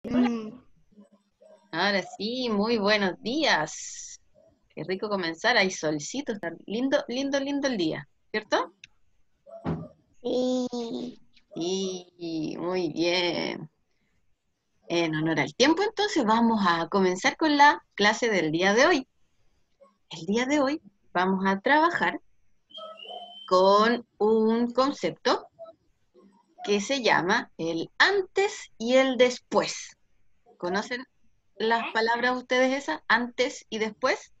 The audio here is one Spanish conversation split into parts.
Mm, Ahora sí, muy buenos días. Qué rico comenzar, hay solcito, está lindo, lindo, lindo el día, ¿cierto? sí. Y muy bien. En honor al tiempo, entonces vamos a comenzar con la clase del día de hoy. El día de hoy vamos a trabajar con un concepto que se llama el antes y el después. ¿Conocen las palabras ustedes esas? Antes y después.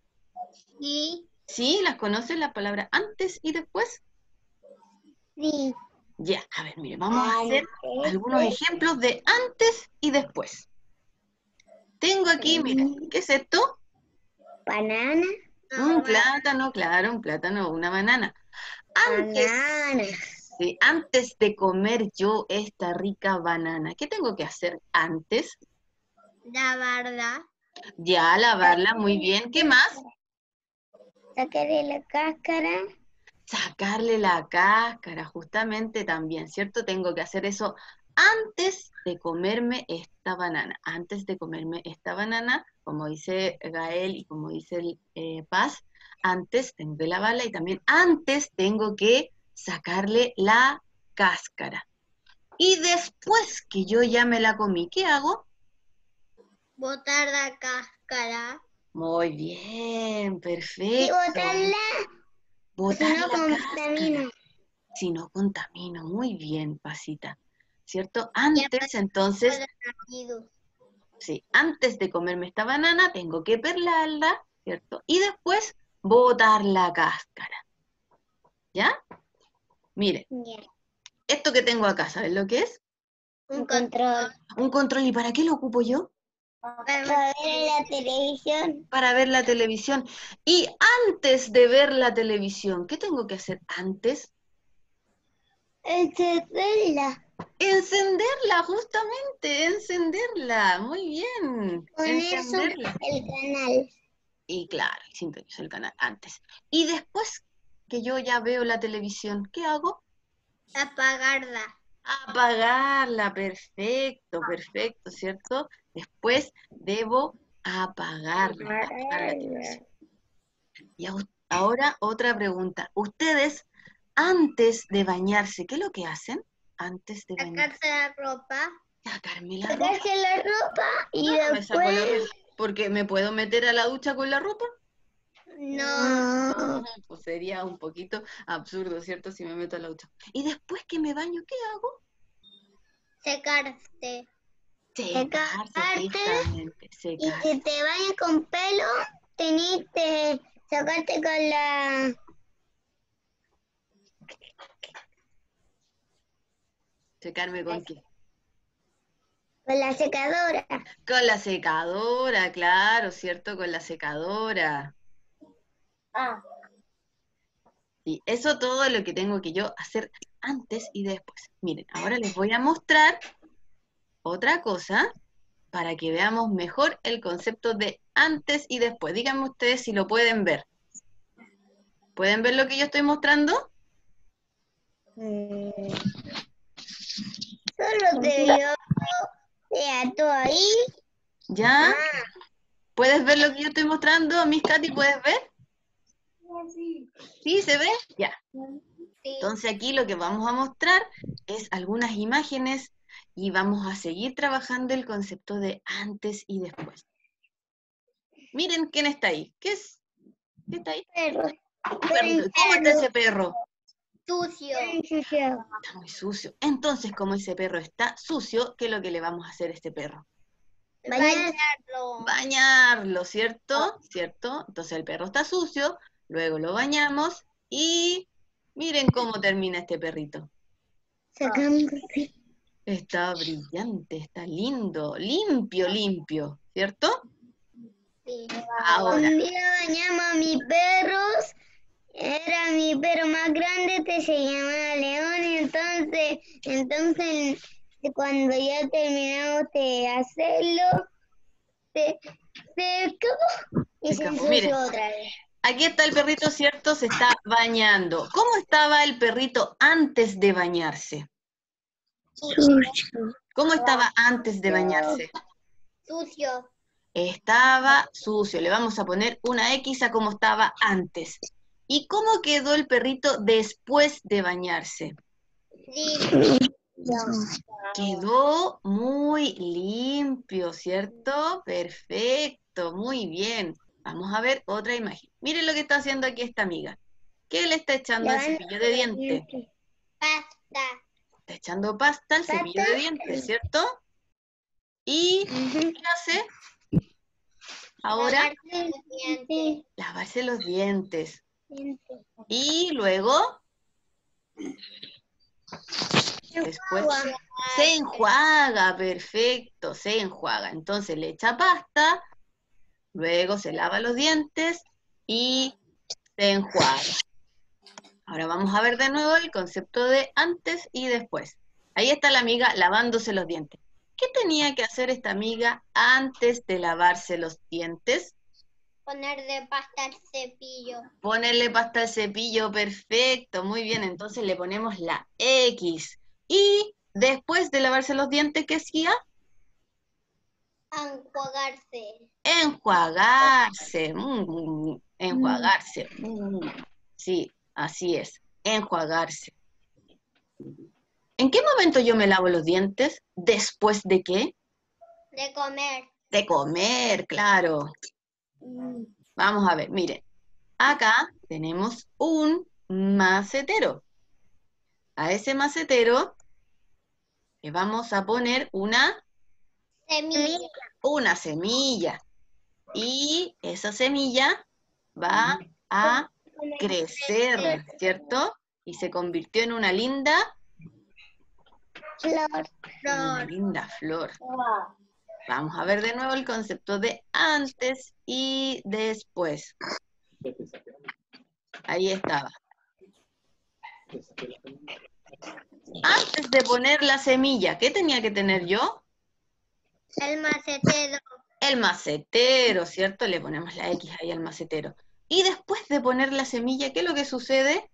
Sí, ¿Sí? ¿Las conocen las palabras antes y después? sí. Ya, a ver, mire, vamos a hacer Antes algunos de ejemplos de antes y después. Tengo aquí, miren, ¿qué es esto? banana, Un plátano, claro, un plátano o una banana. Antes, banana, sí, antes de comer yo esta rica banana, ¿qué tengo que hacer antes? la verdad. Ya, lavarla muy bien. ¿Qué más? Sacaré la cáscara, Sacarle la cáscara, justamente también, ¿cierto? Tengo que hacer eso antes de comerme esta banana. Antes de comerme esta banana, como dice Gael y como dice Paz, antes tengo que lavarla y también antes tengo que sacarle la cáscara. Y después que yo ya me la comí, ¿qué hago? botar la cáscara. Muy bien, Sí, perfecto. botarla, si Botar no la contamina. cáscara. Si no contamino, muy bien, Pasita. ¿Cierto? Y Antes, aparte entonces, los residuos. sí, antes de comerme esta banana, tengo que pelarla, ¿cierto? Y después botar la cáscara. ¿Ya? Mire, Ya. esto que tengo acá, ¿sabes lo que es? Un control. Un control. ¿Y para qué lo ocupo yo? Para ver la televisión. Para ver la televisión. Y antes de ver la televisión, ¿qué tengo que hacer antes? Encenderla. Encenderla, justamente, encenderla. Muy bien, Poner encenderla. el canal. Y claro, sintonizo el canal antes. Y después que yo ya veo la televisión, ¿qué hago? Apagarla. Apagarla, perfecto, perfecto, ¿cierto? Después debo apagarla, apagar la Apagarla. televisión. Y ahora otra pregunta. ¿Ustedes antes de bañarse, qué es lo que hacen? Antes de bañarse. Sacarse la ropa. Sacarme la ropa. Sacarse la ropa y Yo no me saco la ropa. después. Porque me puedo meter a la ducha con la ropa. No. Pues sería un poquito absurdo, ¿cierto? Si me meto a la ducha. Y después que me baño, ¿qué hago? Secarte. Secarse, Secarte. justamente, Y secarse. si te bañas con pelo, tenés que sacarte ¿Secarme con qué? con la secadora. Con la secadora, claro, ¿cierto? Con la secadora. Ah. Y eso todo es lo que tengo que yo hacer antes y después. Miren, ahora les voy a mostrar otra cosa para que veamos mejor el concepto de antes y después. Díganme ustedes si lo pueden ver. ¿Pueden ver lo que yo estoy mostrando? Solo te vio todo ahí. ¿Ya? Ah, ¿Puedes ver lo que yo estoy mostrando? Miss Katy, ¿puedes ver? ¿Sí? ¿Se ve? Ya. sí. Entonces aquí lo que vamos a mostrar es algunas imágenes y vamos a seguir trabajando el concepto de antes y después. Miren quién está ahí. ¿Qué es? ¿Qué está ahí? Perro. Un perrito. ¿Y cómo está ese perro? Sucio. Sucio. Está muy sucio. Entonces, como ese perro está sucio, ¿qué es lo que le vamos a hacer a este perro? Bañarlo. Bañarlo, ¿cierto? ¿Cierto? Entonces el perro está sucio, luego lo bañamos y miren cómo termina este perrito. Sacándose. Está brillante, está lindo, limpio, limpio, ¿cierto? Sí. Ahora, Un día bañamos a mis perros. Era mi perro más grande, se llamaba León, y entonces cuando ya terminamos de hacerlo, se escapó se y se escapó. Miren, ensució otra vez. aquí está el perrito, ¿cierto? Se está bañando. ¿Cómo estaba el perrito antes de bañarse? Sucio. ¿Cómo estaba antes de bañarse? Sucio. Estaba sucio. Le vamos a poner una X a como estaba antes. ¿Y cómo quedó el perrito después de bañarse? Limpio. Quedó muy limpio, ¿cierto? Perfecto, muy bien. Vamos a ver otra imagen. Miren lo que está haciendo aquí esta amiga. ¿Qué le está echando al cepillo de dientes? Pasta. Está echando pasta al cepillo de dientes, ¿cierto? ¿Y qué hace ahora? Lavarse los dientes. Lavarse los dientes. Y luego, después, se enjuaga, perfecto, se enjuaga. Entonces le echa pasta, luego se lava los dientes y se enjuaga. Ahora vamos a ver de nuevo el concepto de antes y después. Ahí está la amiga lavándose los dientes. ¿Qué tenía que hacer esta amiga antes de lavarse los dientes? Ponerle pasta al cepillo. Ponerle pasta al cepillo, perfecto, muy bien. Entonces le ponemos la X. Y después de lavarse los dientes, ¿qué hacía? Enjuagarse. Enjuagarse. Enjuagarse. Sí, así es. Enjuagarse. ¿En qué momento yo me lavo los dientes? ¿Después de qué? De comer. De comer, claro. Vamos a ver, miren. Acá tenemos un macetero. A ese macetero le vamos a poner una semilla. Y esa semilla va a crecer, ¿cierto? Y se convirtió en una linda flor. Vamos a ver de nuevo el concepto de antes y después. Ahí estaba. Antes de poner la semilla, ¿qué tenía que tener yo? El macetero. El macetero, ¿cierto? Le ponemos la X ahí al macetero. Y después de poner la semilla, ¿qué es lo que sucede?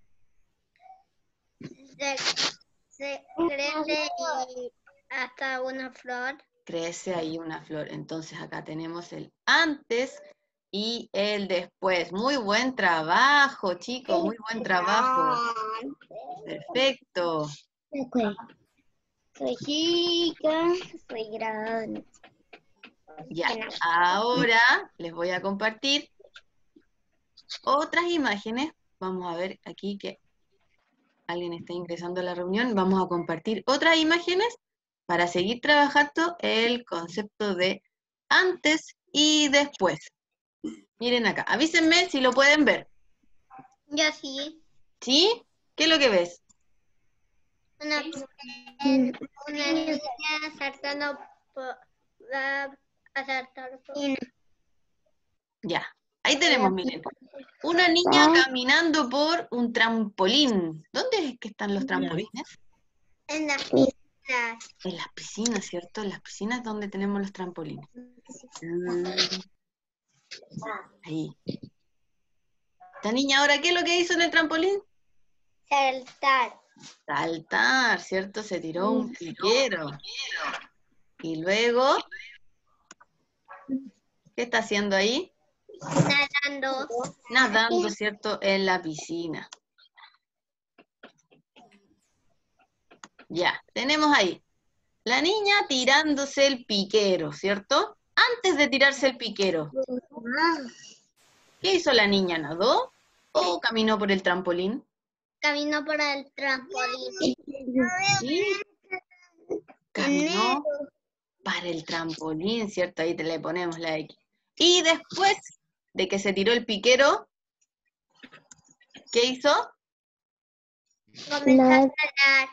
Se crece y hasta una flor. Crece ahí una flor. Entonces acá tenemos el antes y el después. Muy buen trabajo, chicos, muy buen trabajo. Perfecto. Soy chica, soy grande. Ya, ahora les voy a compartir otras imágenes. Vamos a ver aquí que alguien está ingresando a la reunión. Vamos a compartir otras imágenes para seguir trabajando el concepto de antes y después. Miren acá, avísenme si lo pueden ver. Yo sí. ¿Sí? ¿Qué es lo que ves? Una niña saltando va a saltar por... Ya, ahí tenemos, miren. Una niña caminando por un trampolín. ¿Dónde es que están los trampolines? En las piscinas. En las piscinas, ¿cierto? En las piscinas donde tenemos los trampolines. Ahí. Esta niña ahora, ¿qué es lo que hizo en el trampolín? Saltar. Saltar, ¿cierto? Se tiró un piquero. Y luego, ¿qué está haciendo ahí? Nadando. Nadando, ¿cierto? En la piscina. Ya, tenemos ahí. La niña tirándose el piquero, ¿cierto? Antes de tirarse el piquero, ¿qué hizo la niña? ¿Nadó o caminó por el trampolín? Caminó por el trampolín. Sí, caminó para el trampolín, ¿cierto? Ahí le ponemos la X. Y después de que se tiró el piquero, ¿qué hizo? Comenzó a nadar.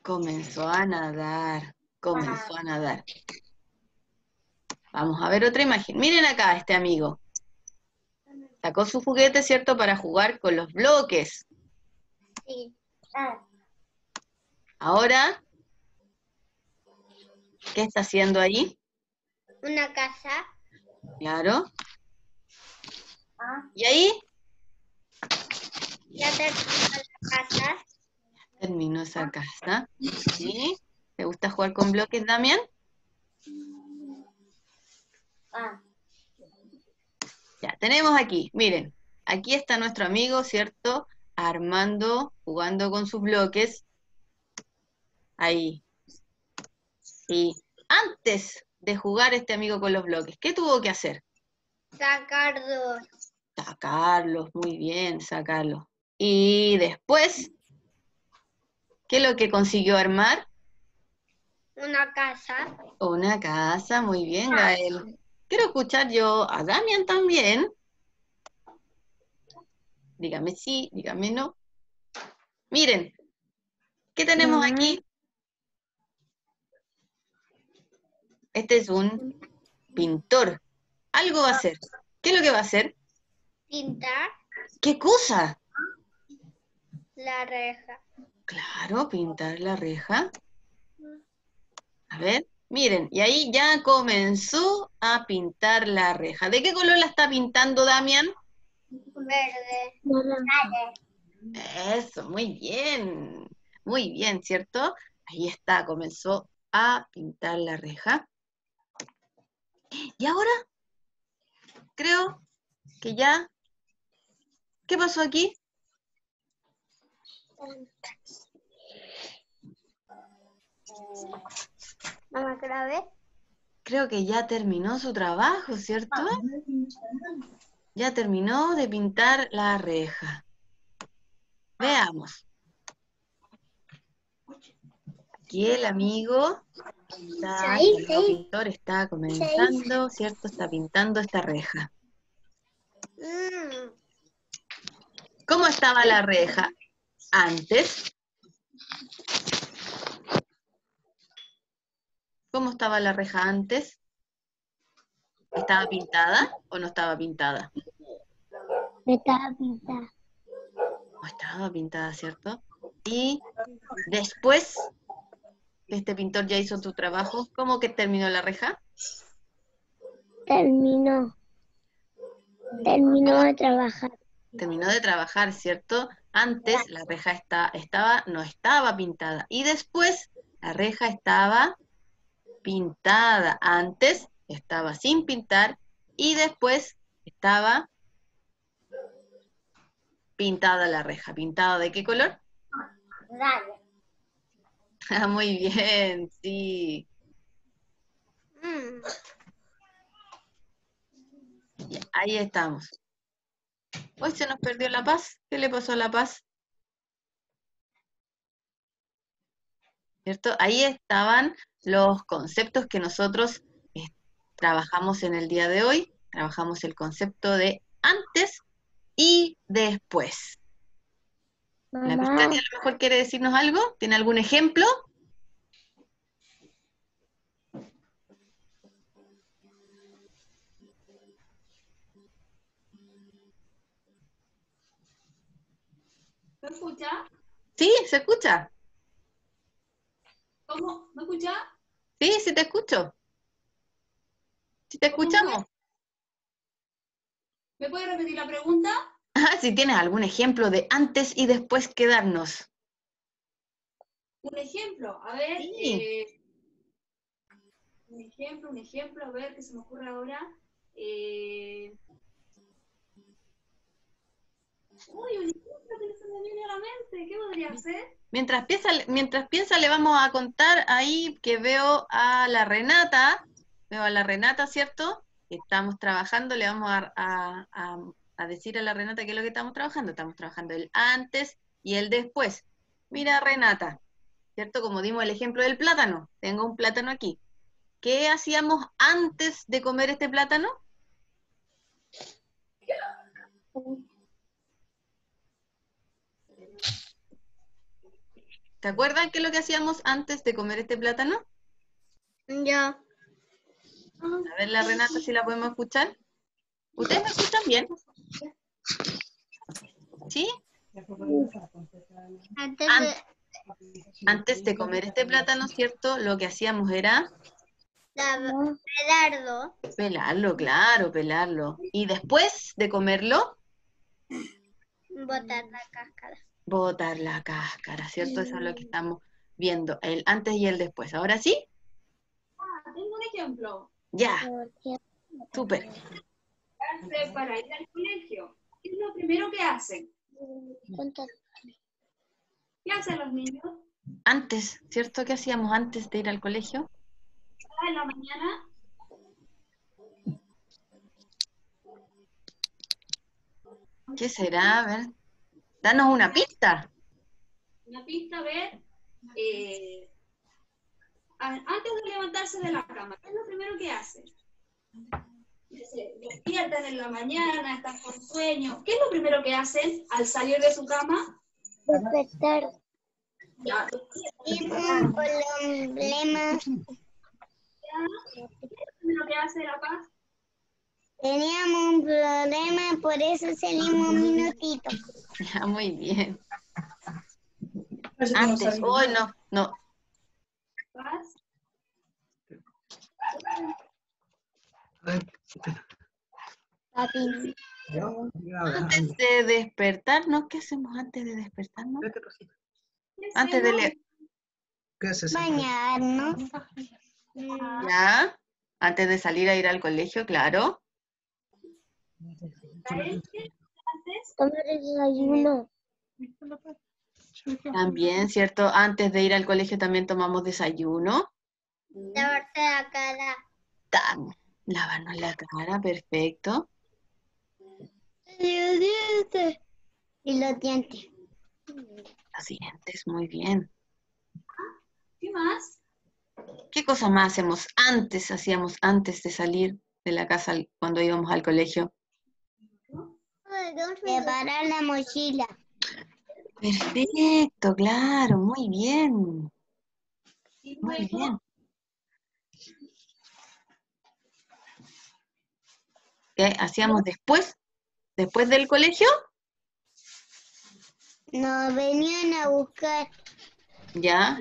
Comenzó a nadar. Comenzó a nadar. Vamos a ver otra imagen. Miren acá este amigo. Sacó su juguete, ¿cierto? Para jugar con los bloques. Sí. Ahora, ¿qué está haciendo ahí? Una casa. Claro. ¿Y ahí? Ya terminó la casa. Terminó esa casa. ¿Sí? ¿Te gusta jugar con bloques, Damián? tenemos aquí, miren, aquí está nuestro amigo, ¿cierto? Armando, jugando con sus bloques. Ahí. Y antes de jugar este amigo con los bloques, ¿qué tuvo que hacer? Sacarlos. Sacarlos, muy bien, sacarlos. Y después, ¿qué es lo que consiguió armar? Una casa. Una casa, muy bien, Gael. Quiero escuchar yo a Damian también. Dígame sí, dígame no. Miren, ¿qué tenemos aquí? Este es un pintor. Algo va a hacer. ¿Qué es lo que va a hacer? Pintar ¿Qué cosa? la reja. Claro, pintar la reja. A ver, miren, y ahí ya comenzó a pintar la reja. ¿De qué color la está pintando, Damian? Verde. Eso, muy bien, ¿cierto? Ahí está, comenzó a pintar la reja. Y ahora, creo que ya, ¿qué pasó aquí? Mamá, ¿qué la ves? Creo que ya terminó su trabajo, ¿cierto? Ya terminó de pintar la reja. Veamos. Aquí el amigo, el amigo pintor está comenzando, ¿cierto? Está pintando esta reja. ¿Cómo estaba la reja antes? ¿Cómo estaba la reja antes? ¿Estaba pintada o no estaba pintada? Estaba pintada. No estaba pintada, ¿cierto? Y después que este pintor ya hizo su trabajo, ¿cómo que terminó la reja? Terminó de trabajar. Terminó de trabajar, ¿cierto? Antes la reja no estaba pintada. Y después la reja estaba pintada. Antes estaba sin pintar y después estaba pintada la reja. ¿Pintada de qué color? Dale. Ah, muy bien, sí. Ya, ahí estamos. Hoy se nos perdió la paz. ¿Qué le pasó a la paz? ¿Cierto? Ahí estaban los conceptos que nosotros trabajamos en el día de hoy. Trabajamos el concepto de antes y después. ¿La Mamá, Picati a lo mejor quiere decirnos algo? ¿Tiene algún ejemplo? ¿Me escucha? ¿Sí? ¿Se escucha? ¿Cómo? ¿Me escucha? Sí, sí te escucho. Sí te ¿Cómo fue? escuchamos. ¿Me puede repetir la pregunta? Ah, si tienes algún ejemplo de antes y después quedarnos. Un ejemplo, a ver, Sí. un ejemplo, a ver qué se me ocurre ahora. Uy, un ejemplo que no se me viene a la mente, ¿qué podría ser? Mientras piensa, le vamos a contar ahí que veo a la Renata. Veo a la Renata, ¿cierto? Que estamos trabajando, le vamos a decir a la Renata qué es lo que estamos trabajando. Estamos trabajando el antes y el después. Mira, Renata, ¿cierto? Como dimos el ejemplo del plátano. Tengo un plátano aquí. ¿Qué hacíamos antes de comer este plátano? ¿Se acuerdan qué es lo que hacíamos antes de comer este plátano? yo. A ver, la Renata, si la podemos escuchar. ¿Ustedes me escuchan bien? ¿Sí? Antes Antes de comer este plátano, ¿cierto? Lo que hacíamos era de pelarlo, pelarlo, claro, pelarlo. Y después de comerlo, botar la cáscara. botar la cáscara, ¿cierto? Eso es lo que estamos viendo, el antes y el después. ¿Ahora sí? Ah, tengo un ejemplo. Ya, súper. prepararse para ir al colegio. ¿Qué es lo primero que hacen? ¿Qué hacen los niños? Antes, ¿cierto? ¿Qué hacíamos antes de ir al colegio? En la mañana. ¿Qué será? A ver, danos una pista. Una pista, a ver. Antes de levantarse de la cama, ¿qué es lo primero que hacen? Se despiertan en la mañana, están con sueño. ¿Qué es lo primero que hacen al salir de su cama? Despertar. Ya, Tenemos un problema. ¿qué es lo primero que hace La Paz? Teníamos un problema, por eso salimos un minutito. Ya, muy bien. Antes, hoy no. Paz. Papi. Antes de despertarnos, ¿qué hacemos antes de despertarnos? ¿Qué Antes de hacemos? leer. ¿Qué haces? Bañarnos. Ya. Antes de salir a ir al colegio, claro. ¿Qué haces? Tomar el desayuno. También, ¿cierto? Antes de ir al colegio también tomamos desayuno. Lavarte la cara. Lavarnos la cara, perfecto. Los dientes. Y los dientes. Los dientes, muy bien. ¿Qué más? ¿Qué cosa más hacíamos antes de salir de la casa cuando íbamos al colegio? Preparar la mochila. Perfecto, claro, muy bien. Y Muy luego, bien. ¿Qué hacíamos después? ¿Después del colegio? Nos venían a buscar. Ya.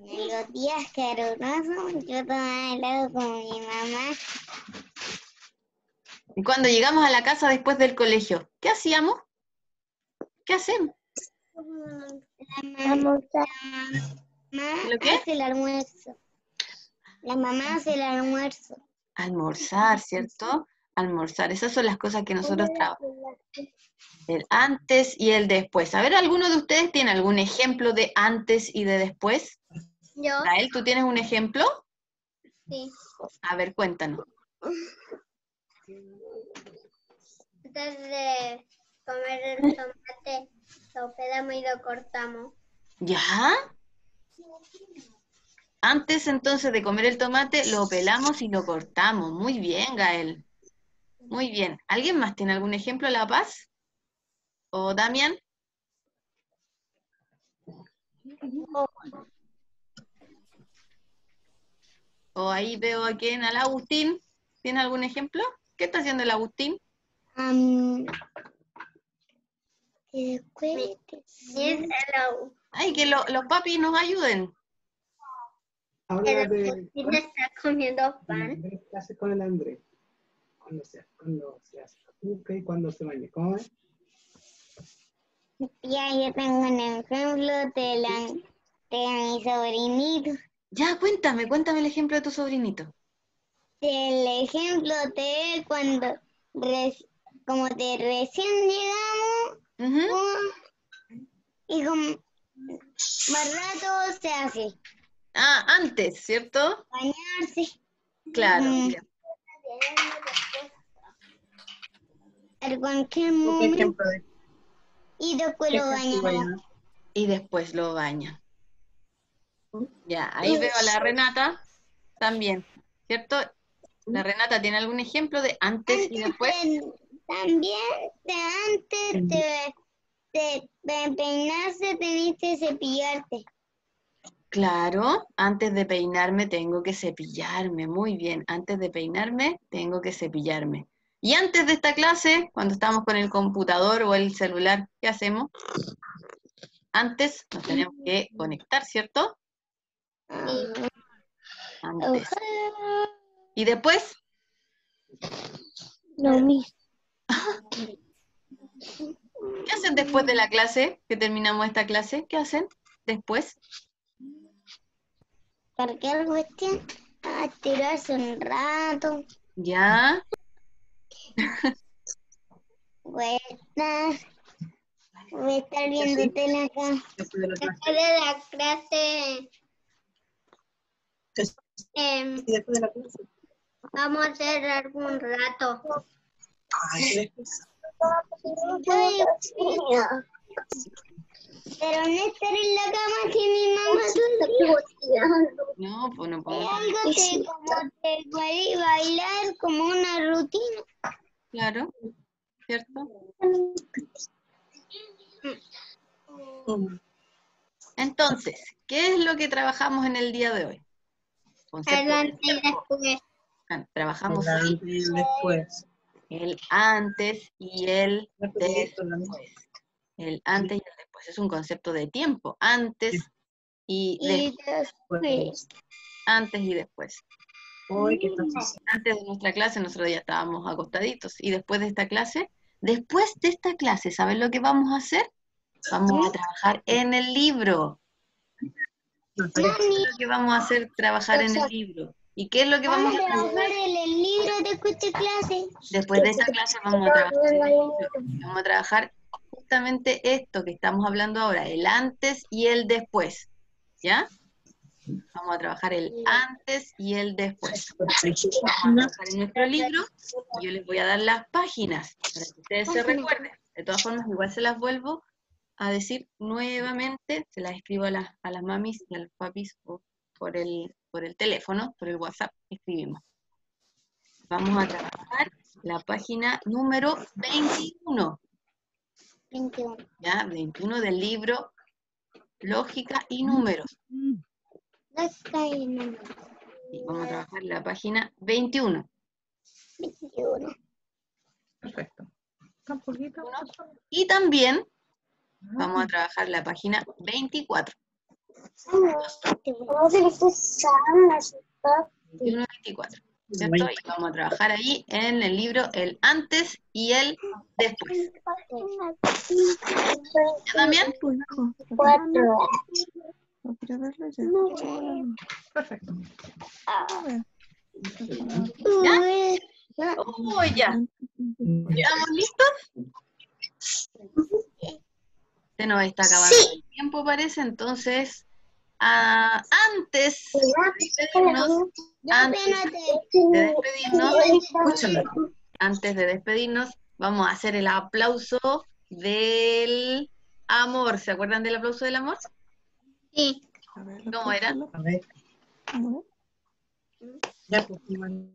En los días calurosos, yo tomaba helado con mi mamá. Y cuando llegamos a la casa después del colegio, ¿qué hacíamos? ¿Qué hacemos? La mamá ¿Lo qué? hace el almuerzo. La mamá hace el almuerzo. Almorzar, ¿cierto? Almorzar. Esas son las cosas que nosotros trabajamos. El antes y el después. A ver, ¿alguno de ustedes tiene algún ejemplo de antes y de después? Yo, Gael, ¿tú tienes un ejemplo? sí. A ver, cuéntanos. Antes de comer el tomate, lo pelamos y lo cortamos. ¿Ya? Antes entonces de comer el tomate, lo pelamos y lo cortamos. Muy bien, Gael. Muy bien. ¿Alguien más tiene algún ejemplo, La Paz? ¿O Damián? O ahí veo a quién, al Agustín. ¿Tiene algún ejemplo? ¿Qué está haciendo el Agustín? Ay, que los papis nos ayuden. Habla de está comiendo pan. ¿qué haces con el Andrés? Cuando se hace la cuca y cuando se baña. ¿Cómo es? Ya, yo tengo un ejemplo de mi sobrinito. Ya, cuéntame el ejemplo de tu sobrinito. El ejemplo de él cuando, como de recién llegamos, Ujú. y como más rato se hace Ah, antes, ¿cierto? bañarse. Claro. Mm. Ya. En cualquier ¿Qué momento. ejemplo de Y después qué lo ejemplo bañamos. Y después lo baña. Ya, ahí veo a la Renata también, ¿cierto? ¿La Renata tiene algún ejemplo de antes y después? También antes de peinarse tenés que cepillarte. Claro, antes de peinarme tengo que cepillarme. Muy bien, antes de peinarme tengo que cepillarme. Y antes de esta clase, cuando estamos con el computador o el celular, ¿qué hacemos? Antes nos tenemos que conectar, ¿cierto? Antes. ¿Y después? Lo mismo. ¿Qué hacen después de la clase? Que terminamos esta clase. ¿Qué hacen después? Cualquier cuestión, a tirarse un rato. Ya. Voy a estar viendo tele acá. Después de la clase. Después de la clase, Y después de la clase. vamos a hacer algún rato. Ay, después. Pero no estar en la cama si mi mamá duerme. No, pues no Hay podemos. algo que como que puede bailar como una rutina. Claro, ¿cierto? Entonces, ¿qué es lo que trabajamos en el día de hoy? Concepto de Adelante y tiempo. después. Trabajamos El antes y el después. el antes y el Después. después. El antes y el después. Es un concepto de tiempo. Antes y Y después. después. Antes y después. Hoy, ¿qué estás haciendo? Antes de nuestra clase nosotros ya estábamos acostaditos. Y después de esta clase, ¿saben lo que vamos a hacer? Vamos a trabajar en el libro. No, ¿Qué es lo que vamos a hacer? Trabajar en el libro. ¿Y qué es lo que vamos a Vamos a hacer? trabajar en el libro después de clase. Después de esta clase vamos a trabajar en el libro. Vamos a trabajar justamente esto que estamos hablando ahora, el antes y el después. ¿Ya? Vamos a trabajar el antes y el después. Vamos a trabajar en nuestro libro y yo les voy a dar las páginas para que ustedes se recuerden. De todas formas, igual se las vuelvo a decir nuevamente, se las escribo a las mamis y a los papis por el teléfono, por el WhatsApp, escribimos. Vamos a trabajar la página número 21. 21. ¿Ya? 21 del libro Lógica y Números. Y vamos a trabajar la página 21. 21. Perfecto. Un poquito. Y también vamos a trabajar la página 24. 21 24. ¿Cierto? Y vamos a trabajar ahí en el libro el antes y el después. ¿Ya también? 4. Perfecto. ¿Ya? Oh, ya. ¿Estamos listos? Se nos está acabando el tiempo, parece, entonces antes de despedirnos, vamos a hacer el aplauso del amor. ¿Se acuerdan del aplauso del amor? Sí. ¿Cómo era? A ver. Ya, pues, Iván.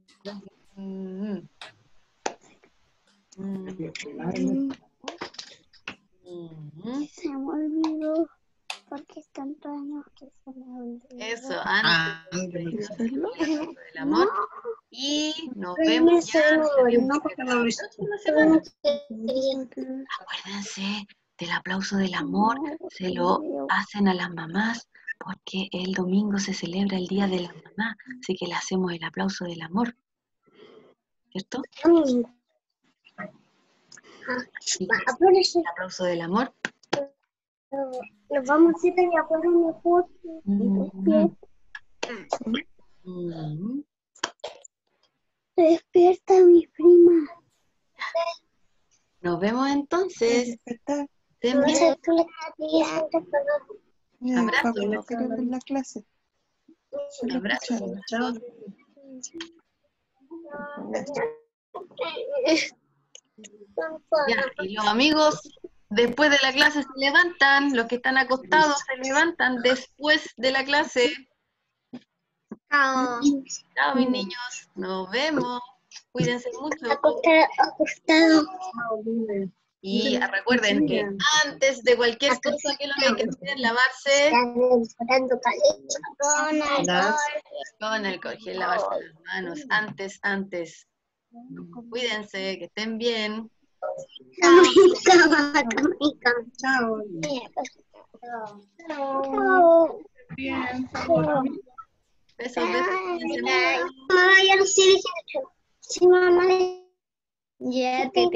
Mm. Se me olvidó. Porque es tantos años que se me olvidó. Eso, antes del amor. Y nos vemos ya. Acuérdense del aplauso del amor. Se lo hacen a las mamás porque el domingo se celebra el Día de la Mamá. Así que le hacemos el aplauso del amor. ¿Cierto? Sí, el aplauso del amor. Nos vamos a ir de acuerdo mejor. Despierta mi prima. Nos vemos entonces. Despertar. Estén bien. Ya, Abrazo. papi, no quiero ver la clase. Solo Abrazo. escucharla. Ya, y los amigos después de la clase se levantan, los que están acostados se levantan después de la clase. Chao. Chao, mis niños, nos vemos, cuídense mucho. Acostado. Y recuerden que antes de cualquier cosa que lo que hay que hacer, lavarse con alcohol, gel, lavarse las manos, antes. Cuídense, que estén bien. Chao. Bien. Besos, cuídense mucho. Mamá, ya no estoy 18. Sí, mamá. Ya te